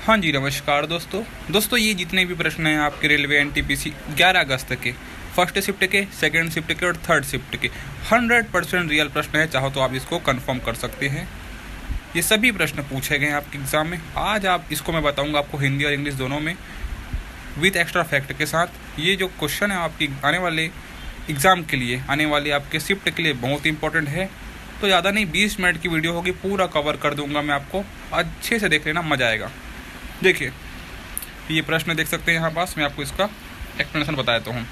हाँ जी, नमस्कार दोस्तों ये जितने भी प्रश्न हैं आपके रेलवे एनटीपीसी 11 अगस्त के फर्स्ट शिफ्ट के, सेकंड शिफ्ट के और थर्ड शिफ्ट के 100% रियल प्रश्न है। चाहो तो आप इसको कंफर्म कर सकते हैं। ये सभी प्रश्न पूछे गए हैं आपके एग्ज़ाम में। आज आप इसको मैं बताऊंगा आपको हिंदी और इंग्लिश दोनों में विथ एक्स्ट्रा फैक्ट के साथ। ये जो क्वेश्चन है आपकी आने वाले एग्ज़ाम के लिए, आने वाले आपके शिफ्ट के लिए बहुत इंपॉर्टेंट है। तो ज़्यादा नहीं, 20 मिनट की वीडियो होगी, पूरा कवर कर दूंगा मैं आपको। अच्छे से देख लेना, मज़ा आएगा। देखिए ये प्रश्न देख सकते हैं यहाँ पास, मैं आपको इसका एक्सप्लेनेशन बता देता हूँ।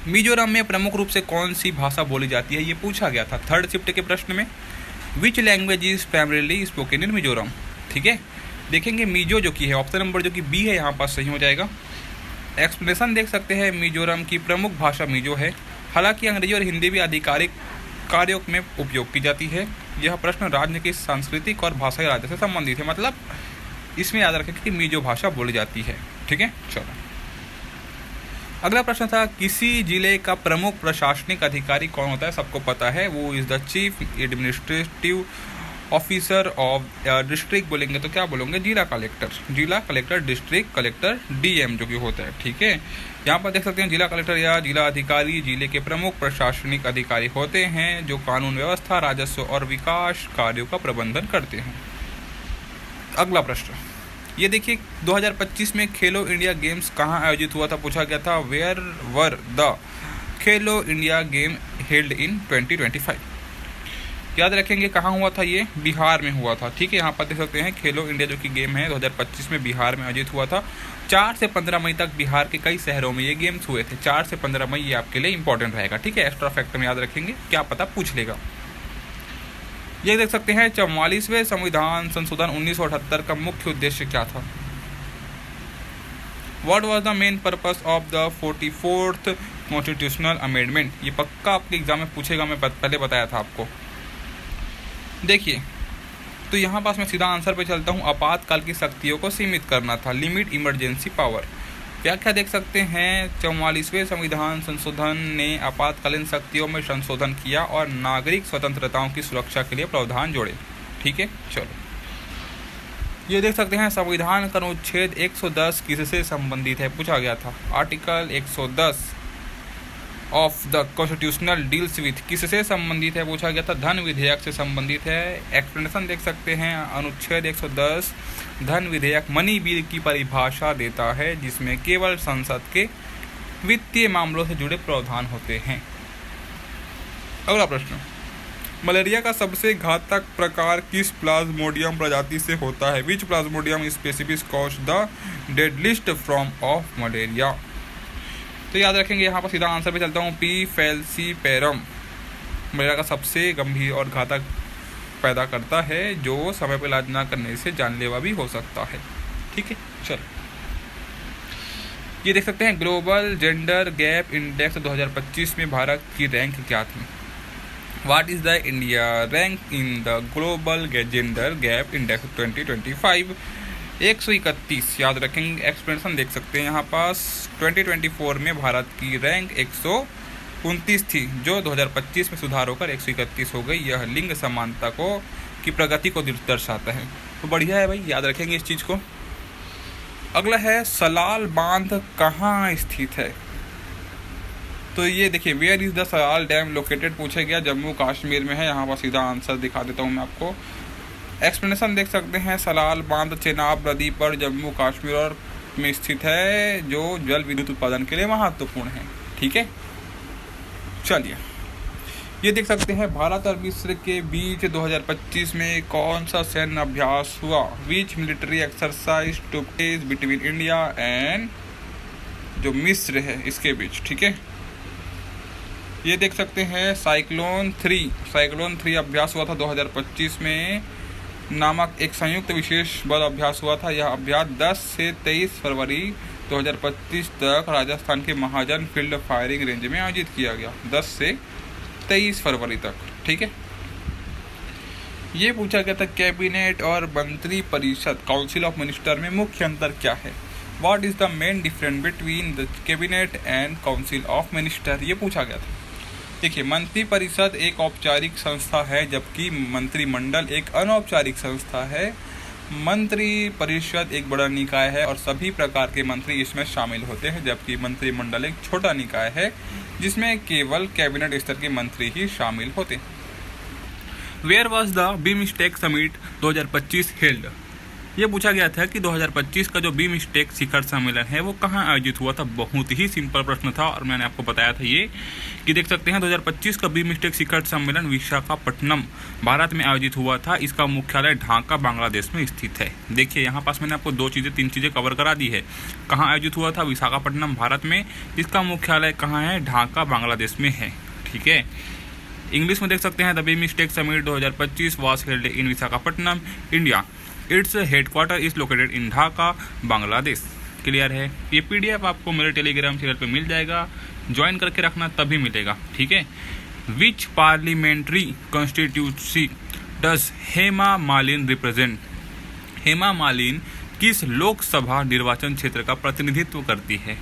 मिजोरम में प्रमुख रूप से कौन सी भाषा बोली जाती है, ये पूछा गया था थर्ड शिफ्ट के प्रश्न में। Which language is primarily spoken in Mizoram. ठीक है, देखेंगे मिजो जो की है, ऑप्शन नंबर जो कि बी है यहाँ पास सही हो जाएगा। एक्सप्लेनेशन देख सकते हैं, मिजोरम की प्रमुख भाषा मिजो है। हालांकि अंग्रेजी और हिंदी भी आधिकारिक कार्यों में उपयोग की जाती है। यह प्रश्न राज्य की सांस्कृतिक और भाषाई राज्य से संबंधित है, मतलब इसमें याद रखें कि मिजो भाषा बोली जाती है। ठीक है, चलो अगला प्रश्न था, किसी जिले का प्रमुख प्रशासनिक अधिकारी कौन होता है। सबको पता है, वो is the chief administrative officer of district. बोलेंगे तो क्या बोलेंगे, जिला कलेक्टर, डिस्ट्रिक्ट कलेक्टर, डीएम जो कि होता है। ठीक है, यहाँ पर देख सकते हैं जिला कलेक्टर या जिला अधिकारी जिले के प्रमुख प्रशासनिक अधिकारी होते हैं जो कानून व्यवस्था, राजस्व और विकास कार्यों का प्रबंधन करते हैं। अगला प्रश्न ये देखिए, 2025 में खेलो इंडिया गेम्स कहाँ आयोजित हुआ था, पूछा गया था। Where were the Khelo India game held in 2025। याद रखेंगे कहाँ हुआ था, ये बिहार में हुआ था। ठीक है, यहाँ पर देख सकते हैं खेलो इंडिया जो कि गेम है 2025 में बिहार में आयोजित हुआ था। 4 से 15 मई तक बिहार के कई शहरों में ये गेम्स हुए थे। 4 से 15 मई ये आपके लिए इंपॉर्टेंट रहेगा। ठीक है, एक्स्ट्रा फैक्ट में याद रखेंगे, क्या पता पूछ लेगा। ये देख सकते हैं 44वें संविधान संशोधन 1978 का मुख्य उद्देश्य क्या था। What was the main purpose of the 44th constitutional amendment. ये पक्का आपके एग्जाम में पूछेगा, मैं पहले बताया था आपको। देखिए तो यहाँ पास मैं सीधा आंसर पे चलता हूँ। आपातकाल की शक्तियों को सीमित करना था, लिमिट इमरजेंसी पावर। व्याख्या देख सकते हैं, 44वें संविधान संशोधन ने आपातकालीन शक्तियों में संशोधन किया और नागरिक स्वतंत्रताओं की सुरक्षा के लिए प्रावधान जोड़े। ठीक है, चलो ये देख सकते हैं संविधान का अनुच्छेद 110 किससे संबंधित है, पूछा गया था। Article 110 of the constitutional deals with किससे संबंधित है, पूछा गया था। धन विधेयक से संबंधित है। एक्सप्लेनेशन देख सकते हैं, अनुच्छेद 110 धन विधेयक मनी बिल की परिभाषा देता है जिसमें केवल संसद के वित्तीय मामलों से जुड़े प्रावधान होते हैं। अगला प्रश्न, मलेरिया का सबसे घातक प्रकार किस प्लाज्मोडियम प्रजाति से होता है। Which plasmodium species cause the deadliest form of malaria. तो याद रखेंगे, यहाँ पर सीधा आंसर पे चलता हूँ। पी फैलसीपेरम मलेरिया का सबसे गंभीर और घातक पैदा करता है जो समय पर इलाज न करने से जानलेवा भी हो सकता है। ठीक है, चलो ये देख सकते हैं ग्लोबल जेंडर गैप इंडेक्स 2025 में भारत की रैंक क्या थी। What is the India rank in the global gender gap index 2025। 131 याद रखेंगे। एक्सप्लेनेशन देख सकते हैं यहाँ पास, 2024 में भारत की रैंक 129 थी जो 2025 में सुधार होकर 131 हो गई। यह लिंग समानता की प्रगति को दर्शाता है। तो बढ़िया है भाई, याद रखेंगे इस चीज़ को। अगला है, सलाल बांध कहाँ स्थित है। तो ये देखिए, where is the Salal dam located, पूछा गया। जम्मू कश्मीर में है। यहाँ पर सीधा आंसर दिखा देता हूँ मैं आपको। एक्सप्लेनेशन देख सकते हैं, सलाल बांध चेनाब नदी पर जम्मू कश्मीर और में स्थित है जो जल विद्युत उत्पादन के लिए महत्वपूर्ण है। ठीक है, चलिए ये देख सकते हैं, भारत और मिस्र के बीच 2025 में कौन सा सैन्य अभ्यास हुआ। Which military exercise took place between India and जो मिस्र है इसके बीच। ठीक है, ये देख सकते हैं साइक्लोन 3 अभ्यास हुआ था 2025 में नामक एक संयुक्त विशेष बल अभ्यास हुआ था। यह अभ्यास 10 से 23 फरवरी 2025 तक राजस्थान के महाजन फील्ड फायरिंग रेंज में आयोजित किया गया। 10 से 23 फरवरी तक। ठीक है, ये पूछा गया था कैबिनेट और मंत्री परिषद काउंसिल ऑफ मिनिस्टर में मुख्य अंतर क्या है। What is the main difference between the cabinet and council of minister, ये पूछा गया था। देखिए, मंत्री परिषद एक औपचारिक संस्था है जबकि मंत्रिमंडल एक अनौपचारिक संस्था है। मंत्री परिषद एक बड़ा निकाय है और सभी प्रकार के मंत्री इसमें शामिल होते हैं, जबकि मंत्रिमंडल एक छोटा निकाय है जिसमें केवल कैबिनेट स्तर के मंत्री ही शामिल होते हैं। Where was the BIMSTEC summit 2025 held? ये पूछा गया था कि 2025 का जो बीमस्टेक शिखर सम्मेलन है वो कहाँ आयोजित हुआ था। बहुत ही सिंपल प्रश्न था और मैंने आपको बताया था ये कि देख सकते हैं 2025 का बीमस्टेक शिखर सम्मेलन विशाखापट्टनम भारत में आयोजित हुआ था। इसका मुख्यालय ढाका बांग्लादेश में स्थित है। देखिए यहाँ पास मैंने आपको 3 चीज़ें कवर करा दी है। कहाँ आयोजित हुआ था? विशाखापट्टनम भारत में। इसका मुख्यालय कहाँ है? ढाका बांग्लादेश में है। ठीक है। इंग्लिश में देख सकते हैं the BIMSTEC summit 2025 was held in Visakhapatnam, India. Its headquarter is located in Dhaka, Bangladesh. Clear है। ये PDF आपको मेरे टेलीग्राम चैनल पे मिल जाएगा, ज्वाइन करके रखना तभी मिलेगा। ठीक है। Which parliamentary constituency does Hema Malini represent? Hema Malini किस लोकसभा निर्वाचन क्षेत्र का प्रतिनिधित्व करती है?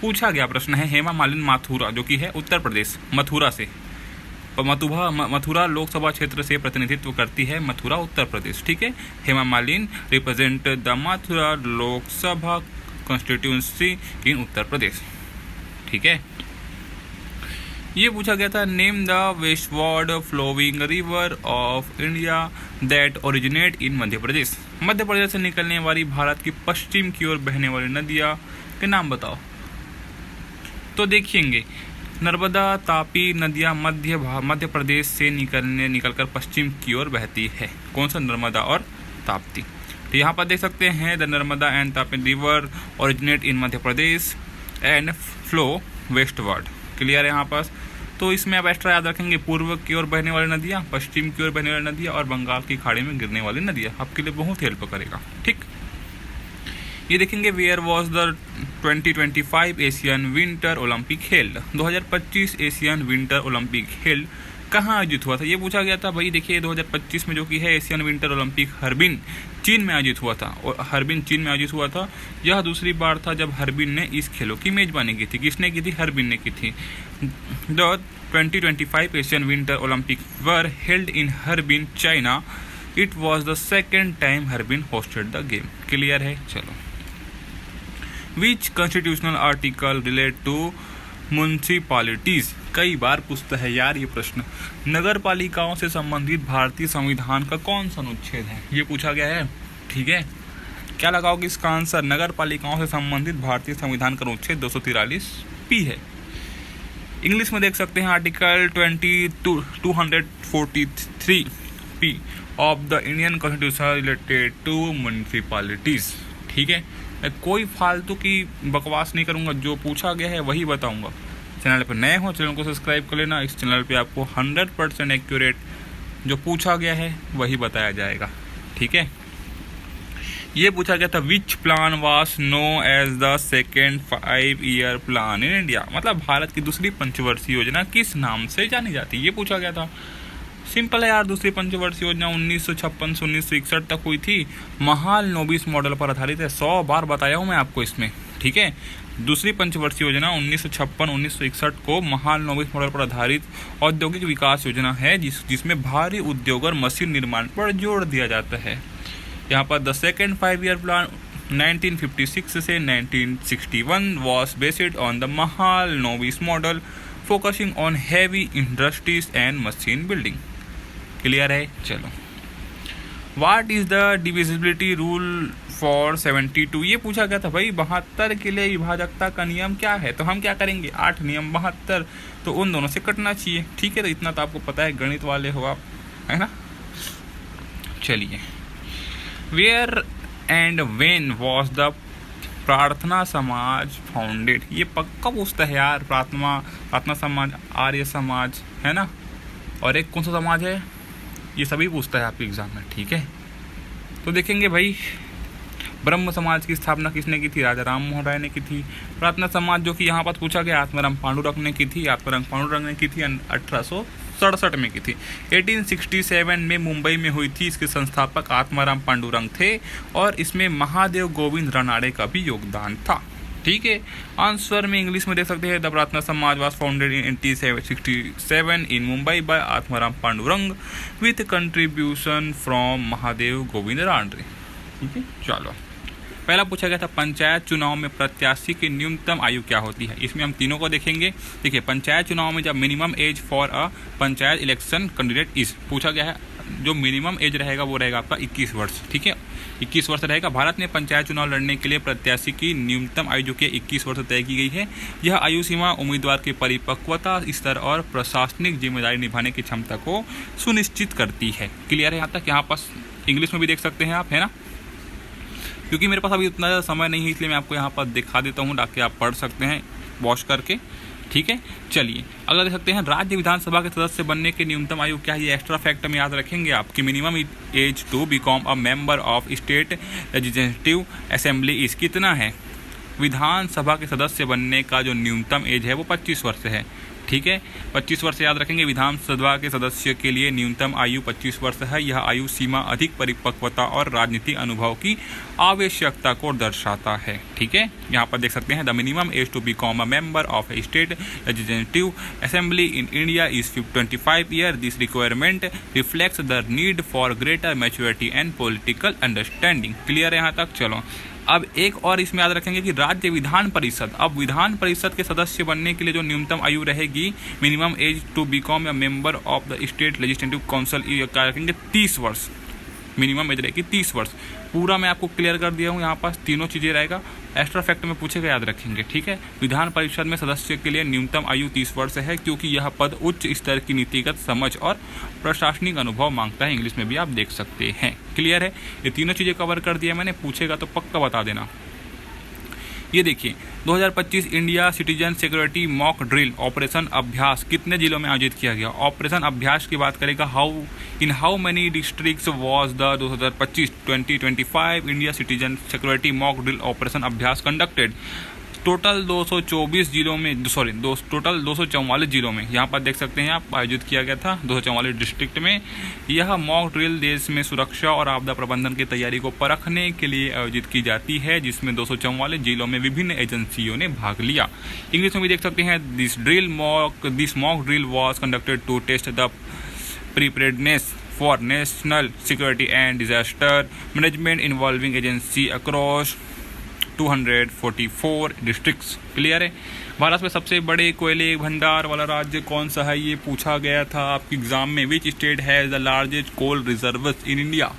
पूछा गया प्रश्न है। हेमा मालिनी मथुरा, जो कि है उत्तर प्रदेश, मथुरा से, मथुरा लोकसभा क्षेत्र से प्रतिनिधित्व करती है, मथुरा उत्तर प्रदेश। ठीक है। Hema Malini represent the Mathura Lok Sabha constituency in Uttar Pradesh. ठीक है। ये पूछा गया था name the westward flowing river of India that originate in Madhya Pradesh. Madhya Pradesh से निकलने वाली भारत की पश्चिम की ओर बहने वाली नदियाँ के नाम बताओ। तो देखिएंगे नर्मदा, तापी नदियाँ मध्य प्रदेश से निकलकर पश्चिम की ओर बहती है। कौन सा? नर्मदा और ताप्ती। तो यहाँ पर देख सकते हैं the Narmada and Tapi river originate in Madhya Pradesh and flow westward. Clear है यहाँ पास। तो इसमें आप एक्स्ट्रा याद रखेंगे पूर्व की ओर बहने वाली नदियाँ, पश्चिम की ओर बहने वाली नदियाँ और बंगाल की खाड़ी में गिरने वाली नदियाँ आपके लिए बहुत हेल्प करेगा। ठीक। ये देखेंगे where was the 2025 Asian winter Olympic held? 2025 Asian winter Olympic held कहाँ आयोजित हुआ था? ये पूछा गया था। भाई देखिए 2025 में जो कि है एशियन विंटर ओलंपिक हर्बिन चीन में आयोजित हुआ था और हर्बिन चीन में आयोजित हुआ था। यह दूसरी बार था जब हर्बिन ने इस खेलों की मेजबानी की थी। किसने की थी? हर्बिन ने की थी। The 2025 Asian winter Olympic were held in Harbin, China. It was the second time Harbin hosted the game. Clear है। चलो। Which constitutional article relate to municipalities? कई बार पूछता है यार ये प्रश्न। नगर पालिकाओं से संबंधित भारतीय संविधान का कौन सा अनुच्छेद है? ये पूछा गया है। ठीक है। क्या लगाओगे इसका आंसर? नगर पालिकाओं से संबंधित भारतीय संविधान का अनुच्छेद 243 है। इंग्लिश में देख सकते हैं article 243 of the Indian constitution related to municipalities. ठीक है। मैं कोई फालतू की बकवास नहीं करूंगा, जो पूछा गया है वही बताऊंगा। चैनल पर नए हो चैनल को सब्सक्राइब कर लेना। इस चैनल पे आपको 100% एक्यूरेट जो पूछा गया है वही बताया जाएगा। ठीक है। ये पूछा गया था which plan was known as the second 5-year plan in India? मतलब भारत की दूसरी पंचवर्षीय योजना किस नाम से जानी जाती है? ये पूछा गया था। सिंपल है यार। दूसरी पंचवर्षीय योजना 1956 से 1961 तक हुई थी। महालनोबिस मॉडल पर आधारित है। 100 बार बताया हूँ मैं आपको इसमें। ठीक है। दूसरी पंचवर्षीय योजना 1956-1961 को महालनोबिस मॉडल पर आधारित औद्योगिक विकास योजना है जिसमें भारी उद्योग और मशीन निर्माण पर जोर दिया जाता है। यहाँ पर द सेकेंड 5-year प्लान 1956 से 1961 was based on the Mahalanobis model focusing on heavy industries and machine building. Clear है। चलो। What is the divisibility rule for 72? ये पूछा गया था भाई 72 के लिए विभाजकता का नियम क्या है? तो हम क्या करेंगे? 8 नियम 72, तो उन दोनों से कटना चाहिए। ठीक है। तो इतना तो आपको पता है, गणित वाले हो आप, है ना। चलिए। Where and when was the Prarthana Samaj founded? ये पक्का पूछता है यार। प्रार्थना समाज, आर्य समाज, है ना। और एक कौन सा समाज है? ये सभी पूछता है आपके एग्जाम में। ठीक है। तो देखेंगे भाई ब्रह्म समाज की स्थापना किसने की थी? राजा राम मोहन राय ने की थी। प्रार्थना समाज जो कि यहाँ पर पूछा गया आत्माराम पांडुरंग ने की थी। आत्माराम पांडुरंग ने की थी 1867 में की थी। 1867 में मुंबई में हुई थी। इसके संस्थापक आत्माराम पांडुरंग थे और इसमें महादेव गोविंद रानाडे का भी योगदान था। ठीक है। आंसर में इंग्लिश में देख सकते हैं the Prarthana Samaj was founded in 1867 in Mumbai by Atmaram Pandurang with contribution from Mahadev Govind Ranade. ठीक है, चलो पहला पूछा गया था पंचायत चुनाव में प्रत्याशी की न्यूनतम आयु क्या होती है। इसमें हम तीनों को देखेंगे। देखिए, पंचायत चुनाव में जब minimum age for a panchayat election candidate is पूछा गया है, जो मिनिमम एज रहेगा वो रहेगा आपका 21 वर्ष। ठीक है, 21 वर्ष रहेगा। भारत में पंचायत चुनाव लड़ने के लिए प्रत्याशी की न्यूनतम आयु जो कि 21 वर्ष तय की गई है। यह आयु सीमा उम्मीदवार की परिपक्वता स्तर और प्रशासनिक जिम्मेदारी निभाने की क्षमता को सुनिश्चित करती है। क्लियर है यहाँ तक? यहाँ पास इंग्लिश में भी देख सकते हैं आप, है ना, क्योंकि मेरे पास अभी उतना ज़्यादा समय नहीं है इसलिए मैं आपको यहाँ पर दिखा देता हूँ ताकि आप पढ़ सकते हैं वॉच करके। ठीक है, चलिए अगला देख सकते हैं राज्य विधानसभा के सदस्य बनने की न्यूनतम आयु क्या है। ये एक्स्ट्रा फैक्ट में याद रखेंगे आपकी minimum age to become a member of state legislative assembly इस कितना है। विधानसभा के सदस्य बनने का जो न्यूनतम एज है वो 25 वर्ष है। ठीक है, 25 वर्ष याद रखेंगे। विधानसभा के सदस्य के लिए न्यूनतम आयु 25 वर्ष है। यह आयु सीमा अधिक परिपक्वता और राजनीतिक अनुभव की आवश्यकता को दर्शाता है। ठीक है, यहाँ पर देख सकते हैं the minimum age to become a member of a state legislative assembly in India is 25 year. This requirement reflects the need for greater maturity and political understanding. Clear है यहाँ तक? चलो अब एक और इसमें याद रखेंगे कि राज्य विधान परिषद, अब विधान परिषद के सदस्य बनने के लिए जो न्यूनतम आयु रहेगी minimum age to become a member of the state legislative council क्या रखेंगे 30 वर्ष। मिनिमम एज रहेगी 30 वर्ष। पूरा मैं आपको क्लियर कर दिया हूँ, यहाँ पास तीनों चीज़ें रहेगा। एक्स्ट्रा फैक्ट में पूछेगा, याद रखेंगे। ठीक है, विधान परिषद में सदस्य के लिए न्यूनतम आयु 30 वर्ष है क्योंकि यह पद उच्च स्तर की नीतिगत समझ और प्रशासनिक अनुभव मांगता है। इंग्लिश में भी आप देख सकते हैं। क्लियर है? ये तीनों चीज़ें कवर कर दिया मैंने। पूछेगा तो पक्का बता देना। ये देखिए 2025 India citizen security mock drill operation अभ्यास कितने जिलों में आयोजित किया गया। ऑपरेशन अभ्यास की बात करेगा, how many districts was the 2025 India citizen security mock drill operation अभ्यास कंडक्टेड। टोटल 244 जिलों में टोटल 244 जिलों में यहाँ पर देख सकते हैं आप आयोजित किया गया था 244 डिस्ट्रिक्ट में। यह मॉक ड्रिल देश में सुरक्षा और आपदा प्रबंधन की तैयारी को परखने के लिए आयोजित की जाती है, जिसमें 244 जिलों में विभिन्न एजेंसियों ने भाग लिया। इंग्लिश में भी देख सकते हैं this mock drill was conducted to test the preparedness for national security and disaster management involving agency across 244 districts. Clear है? भारत में सबसे बड़े कोयले भंडार वाला राज्य कौन सा है, ये पूछा गया था आपके एग्जाम में। Which state has the largest coal reserves in India.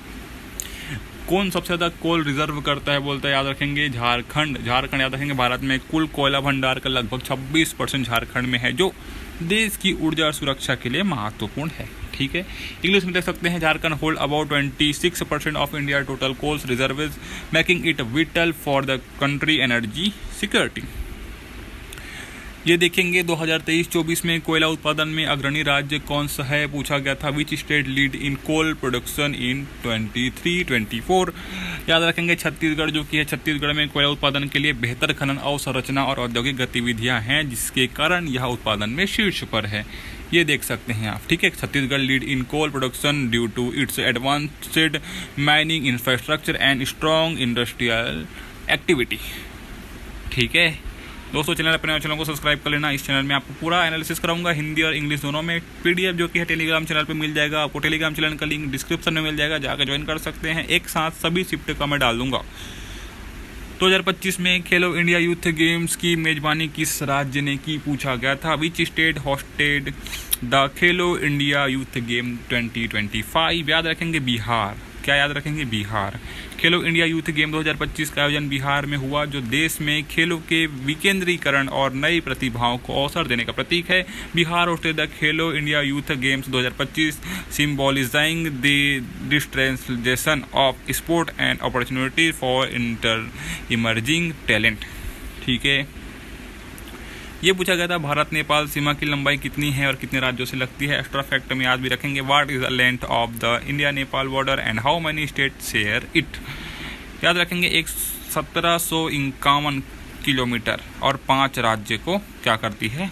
कौन सबसे ज़्यादा कोल रिजर्व करता है, बोलता है, याद रखेंगे झारखंड। झारखंड याद रखेंगे। भारत में कुल कोयला भंडार का लगभग 26% झारखंड में है, जो देश की ऊर्जा सुरक्षा के लिए महत्वपूर्ण है। ठीक है, इंग्लिश में देख सकते हैं Jharkhand hold about 26% of India total coals reserves making it vital for the country energy security. ये देखेंगे 2023-24 में कोयला उत्पादन में अग्रणी राज्य कौन सा है, पूछा गया था। Which state lead in coal production in 23-24। याद रखेंगे छत्तीसगढ़ जो कि है। छत्तीसगढ़ में कोयला उत्पादन के लिए बेहतर खनन अवसंरचना और औद्योगिक गतिविधियां हैं, जिसके कारण यह उत्पादन में शीर्ष पर है। ये देख सकते हैं आप। ठीक है, Chhattisgarh lead in coal production due to its advanced mining infrastructure and strong industrial activity. ठीक है दोस्तों, अपने चैनल को सब्सक्राइब कर लेना। इस चैनल में आपको पूरा एनालिसिस कराऊंगा हिंदी और इंग्लिश दोनों में। पीडीएफ जो कि है टेलीग्राम चैनल पे मिल जाएगा आपको। टेलीग्राम चैनल का लिंक डिस्क्रिप्शन में मिल जाएगा, जाकर ज्वाइन कर सकते हैं। एक साथ सभी शिफ्ट का मैं डाल दूंगा। 2025 में खेलो इंडिया यूथ गेम्स की मेजबानी किस राज्य ने की, पूछा गया था। Which state hosted the Khelo India youth game 2025। याद रखेंगे बिहार। क्या याद रखेंगे? बिहार। खेलो इंडिया यूथ गेम 2025 का आयोजन बिहार में हुआ, जो देश में खेलों के विकेंद्रीकरण और नई प्रतिभाओं को अवसर देने का प्रतीक है। Bihar hosted the Khelo India youth games 2025 symbolizing the decentralisation of sport and opportunity for emerging talent. ठीक है, ये पूछा गया था भारत नेपाल सीमा की लंबाई कितनी है और कितने राज्यों से लगती है। एक्स्ट्रा फैक्ट में याद भी रखेंगे। What is the length of the India Nepal border and how many state share it. याद रखेंगे 1751 किलोमीटर और 5 राज्य को क्या करती है,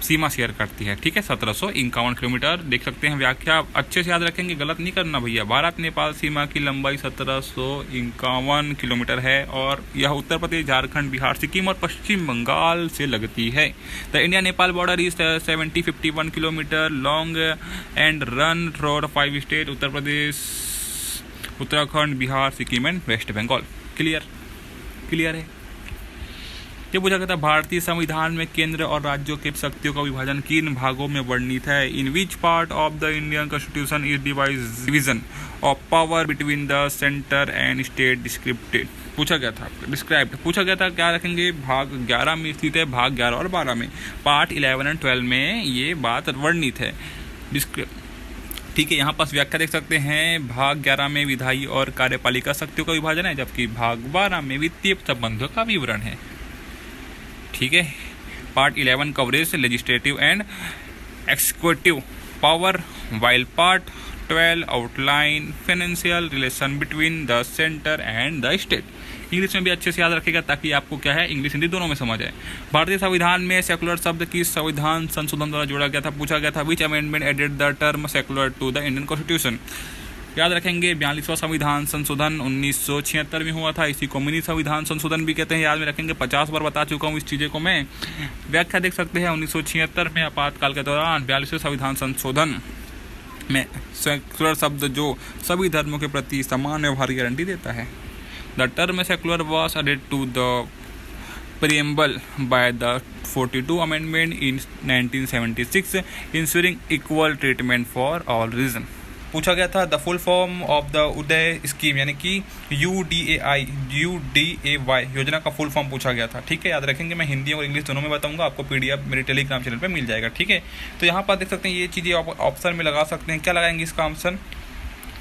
सीमा शेयर करती है। ठीक है, 1751 किलोमीटर। देख सकते हैं व्याख्या, अच्छे से याद रखेंगे, गलत नहीं करना भैया। भारत नेपाल सीमा की लंबाई 1751 किलोमीटर है और यह उत्तर प्रदेश, झारखंड, बिहार, सिक्किम और पश्चिम बंगाल से लगती है। The India Nepal border is 7051 kilometre long and run through 5 state Uttar Pradesh, Uttarakhand, Bihar, Sikkim and West Bengal. Clear है। ये पूछा गया था भारतीय संविधान में केंद्र और राज्यों के शक्तियों का विभाजन किन भागों में वर्णित है? In which part of the Indian constitution is division of power between the centre and state descripted? पूछा गया था डिस्क्राइब्ड। पूछा गया था क्या रखेंगे? भाग 11 में स्थित है, भाग 11 और 12 में, पार्ट 11 एंड 12 में ये बात वर्णित है। ठीक है, यहाँ पास व्याख्या देख सकते हैं। भाग 11 में विधायी और कार्यपालिका शक्तियों का विभाजन है, जबकि भाग 12 में वित्तीय संबंधों का विवरण है। ठीक है, part 11 coverage legislative and executive power, while part 12 outline financial relation between the centre and the state. English में भी अच्छे से याद रखेगा ताकि आपको क्या है, इंग्लिश हिंदी दोनों में समझ आए। भारतीय संविधान में सेकुलर शब्द किस संविधान संशोधन द्वारा जोड़ा गया था? पूछा गया था which amendment added the term secular to the Indian constitution? याद रखेंगे 42वां संविधान संशोधन 1976 में हुआ था। इसी को मिनी संविधान संशोधन भी कहते हैं। याद में रखेंगे, 50 बार बता चुका हूँ इस चीज़ें को मैं। व्याख्या देख सकते हैं 1976 में आपातकाल के दौरान 42वें संविधान संशोधन में सेकुलर शब्द जो सभी धर्मों के प्रति समान व्यवहार की गारंटी देता है। The term secular was added to the preamble by the 42 amendment in 1976 ensuring equal treatment for all religion। पूछा गया था the full form of the Uday scheme यानी कि UDAY योजना का फुल फॉर्म पूछा गया था। ठीक है, याद रखेंगे, मैं हिंदी और इंग्लिश दोनों में बताऊंगा, आपको PDF मेरे टेलीग्राम चैनल पे मिल जाएगा। ठीक है, तो यहाँ पर देख सकते हैं ये चीज़ें ऑप्शन में लगा सकते हैं। क्या लगाएंगे इसका ऑप्शन?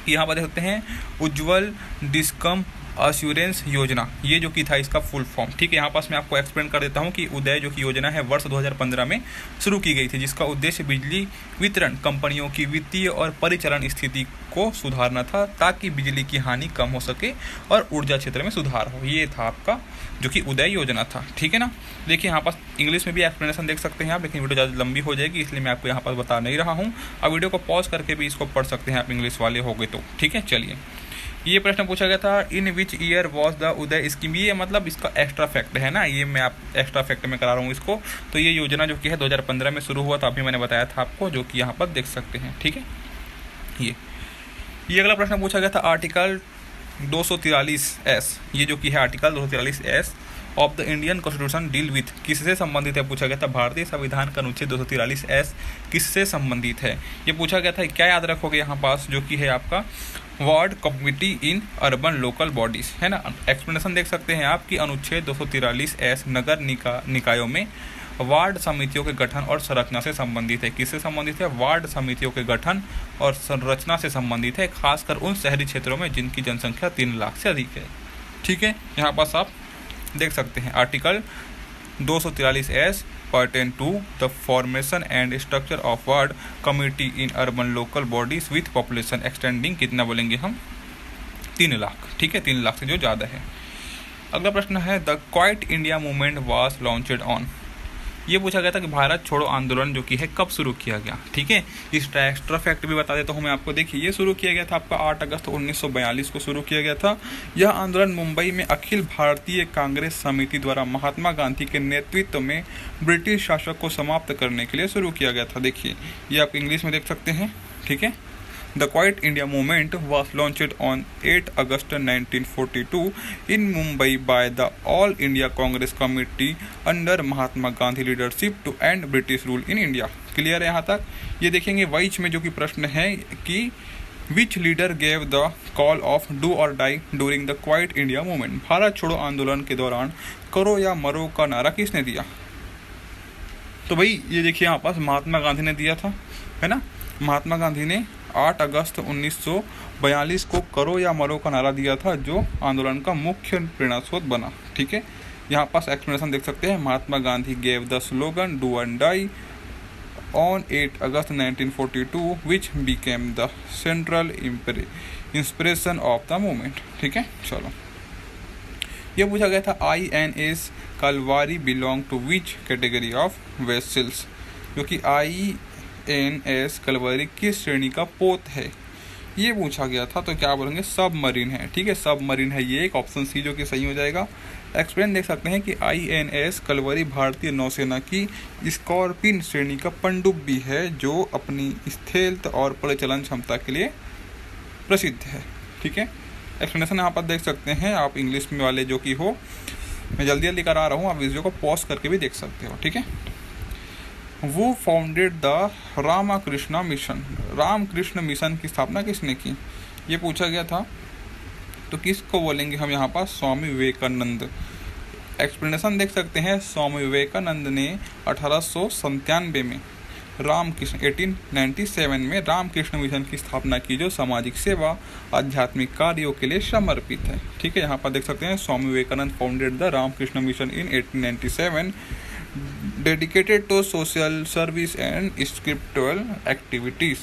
यहाँ पर देख सकते हैं उज्ज्वल डिस्कम अश्योरेंस योजना, ये जो कि था इसका फुल फॉर्म। ठीक है, यहाँ पास मैं आपको एक्सप्लेन कर देता हूँ कि उदय जो कि योजना है वर्ष 2015 में शुरू की गई थी, जिसका उद्देश्य बिजली वितरण कंपनियों की वित्तीय और परिचालन स्थिति को सुधारना था ताकि बिजली की हानि कम हो सके और ऊर्जा क्षेत्र में सुधार हो। ये था आपका जो कि उदय योजना था। ठीक है ना, देखिए यहाँ पास इंग्लिश में भी एक्सप्लेनेशन देख सकते हैं आप, लेकिन वीडियो ज़्यादा लंबी हो जाएगी इसलिए मैं आपको यहाँ पास बता नहीं रहा हूँ। अब वीडियो को पॉज करके भी इसको पढ़ सकते हैं आप इंग्लिश वाले हो गए तो। ठीक है, चलिए, ये प्रश्न पूछा गया था in which year was the Uday scheme. ये मतलब इसका एक्स्ट्रा फैक्ट है ना, ये मैं आप एक्स्ट्रा फैक्ट में करा रहा हूँ इसको। तो ये योजना जो कि है 2015 में शुरू हुआ था, अभी मैंने बताया था आपको, जो कि यहाँ पर देख सकते हैं। ठीक है, ये अगला प्रश्न पूछा गया था आर्टिकल 243S, ये जो कि है article 243S of the Indian constitution deal with, किससे संबंधित है? पूछा गया था भारतीय संविधान का अनुच्छेद 243S किससे संबंधित है? ये पूछा गया था। क्या याद रखोगे यहाँ पास, जो कि है आपका ward committee in urban local bodies, है ना। एक्सप्लेनेशन देख सकते हैं आप कि अनुच्छेद 243S नगर निकायों में वार्ड समितियों के गठन और संरचना से संबंधित है। किससे संबंधित है? वार्ड समितियों के गठन और संरचना से संबंधित है, खासकर उन शहरी क्षेत्रों में जिनकी जनसंख्या 3 लाख से अधिक है। ठीक है, यहाँ पास आप देख सकते हैं article 243S pertain to the formation and structure of ward committee in urban local bodies with population extending, कितना बोलेंगे हम? 3 लाख। ठीक है, 3 लाख से जो ज़्यादा है। अगला प्रश्न है the quite India movement was launched on. ये पूछा गया था कि भारत छोड़ो आंदोलन जो कि है कब शुरू किया गया। ठीक है, इसका एक्स्ट्रा फैक्ट भी बता देता हूँ मैं आपको। देखिए, ये शुरू किया गया था आपका 8 अगस्त 1942 को शुरू किया गया था। यह आंदोलन मुंबई में अखिल भारतीय कांग्रेस समिति द्वारा महात्मा गांधी के नेतृत्व में ब्रिटिश शासक को समाप्त करने के लिए शुरू किया गया था। देखिए, ये आप इंग्लिश में देख सकते हैं। ठीक है, The Quiet India Movement was launched on 8 August 1942 in Mumbai by the All India Congress Committee under Mahatma Gandhi leadership to end British rule in India। Clear है यहाँ तक? ये देखेंगे वाइच में जो कि प्रश्न है कि Which leader gave the call of do or die during the Quiet India Movement? Bharat छोड़ो आंदोलन के दौरान करो या मरो का नारा किसने दिया? तो भाई ये देखिए यहाँ पास महात्मा गांधी ने दिया था, है ना। महात्मा गांधी ने 8 अगस्त 1942 को करो या मरो का नारा दिया था, जो आंदोलन का मुख्य प्रेरणा स्रोत बना। ठीक है, यहाँ पास एक्सप्लेनेशन देख सकते हैं। Mahatma Gandhi gave the slogan do and die on 8 August 1942 which became the central inspiration of the movement. ठीक है, चलो, ये पूछा गया था INS Kalvari belong to which category of vessels, जो कि INS कलवारी किस श्रेणी का पोत है, ये पूछा गया था। तो क्या बोलेंगे? सब मरीन है। ठीक है, सब मरीन है, ये एक ऑप्शन सी जो कि सही हो जाएगा। एक्सप्लेन देख सकते हैं कि INS कलवारी भारतीय नौसेना की स्कॉर्पिन श्रेणी का पनडुब्बी है, जो अपनी स्थिरता और परिचालन क्षमता के लिए प्रसिद्ध है। ठीक है, एक्सप्लेनेशन यहाँ पर देख सकते हैं आप, इंग्लिश में वाले जो कि हो, मैं जल्दी जल्दी करा रहा हूँ, आप वीडियो को पॉज करके भी देख सकते हो, ठीक है। वो founded the Ramakrishna mission, Ramakrishna mission की स्थापना किसने की, ये पूछा गया था। तो किसको बोलेंगे हम यहाँ पर, स्वामी विवेकानंद। एक्सप्लेनेशन देख सकते हैं, स्वामी विवेकानंद ने 1897 में रामकृष्ण 1897 में रामकृष्ण मिशन की स्थापना की, जो सामाजिक सेवा आध्यात्मिक कार्यों के लिए समर्पित है, ठीक है। यहाँ पर देख सकते हैं, Swami Vivekananda founded the Ramakrishna mission in 1897 dedicated to social service and spiritual activities.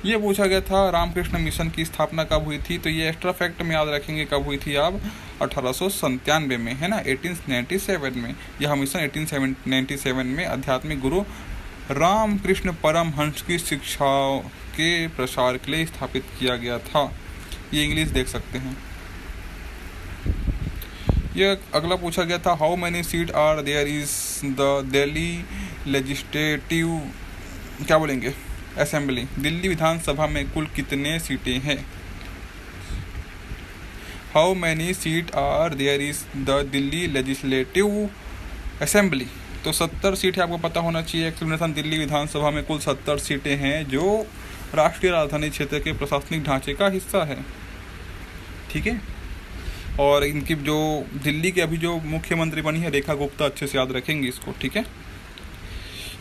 ये पूछा गया था रामकृष्ण मिशन की स्थापना कब हुई थी, तो ये एक्स्ट्रा फैक्ट में याद रखेंगे कब हुई थी आप, 1897 में, है ना, 1897 में। यह मिशन 1897 में आध्यात्मिक गुरु रामकृष्ण परमहंस की शिक्षाओं के प्रसार के लिए स्थापित किया गया था। ये इंग्लिश देख सकते हैं। यह अगला पूछा गया था, how many seat are there is the Delhi legislative, क्या बोलेंगे, असेंबली, दिल्ली विधानसभा में कुल कितने सीटें हैं। How many seat are there is the Delhi legislative assembly, तो 70 सीटें आपको पता होना चाहिए। एक्सप्लेनेशन, दिल्ली विधानसभा में कुल 70 सीटें हैं जो राष्ट्रीय राजधानी क्षेत्र के प्रशासनिक ढांचे का हिस्सा है, ठीक है। और इनकी जो दिल्ली के अभी जो मुख्यमंत्री बनी है रेखा गुप्ता, अच्छे से याद रखेंगे इसको, ठीक है।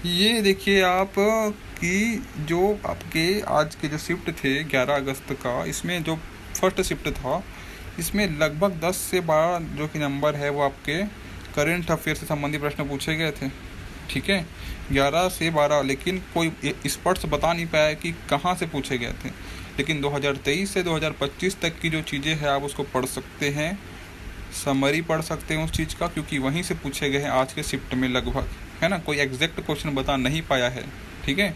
ये देखिए आप कि जो आपके आज के जो शिफ्ट थे 11 अगस्त का, इसमें जो फर्स्ट शिफ्ट था इसमें लगभग 10 से 12 जो कि नंबर है वो आपके करेंट अफेयर से संबंधित प्रश्न पूछे गए थे, ठीक है, 11 से 12। लेकिन कोई स्पष्ट बता नहीं पाया कि कहाँ से पूछे गए थे। लेकिन 2023 से 2025 तक की जो चीज़ें हैं आप उसको पढ़ सकते हैं, समरी पढ़ सकते हैं उस चीज़ का, क्योंकि वहीं से पूछे गए हैं आज के शिफ्ट में लगभग, है ना। कोई एग्जैक्ट क्वेश्चन बता नहीं पाया है, ठीक है।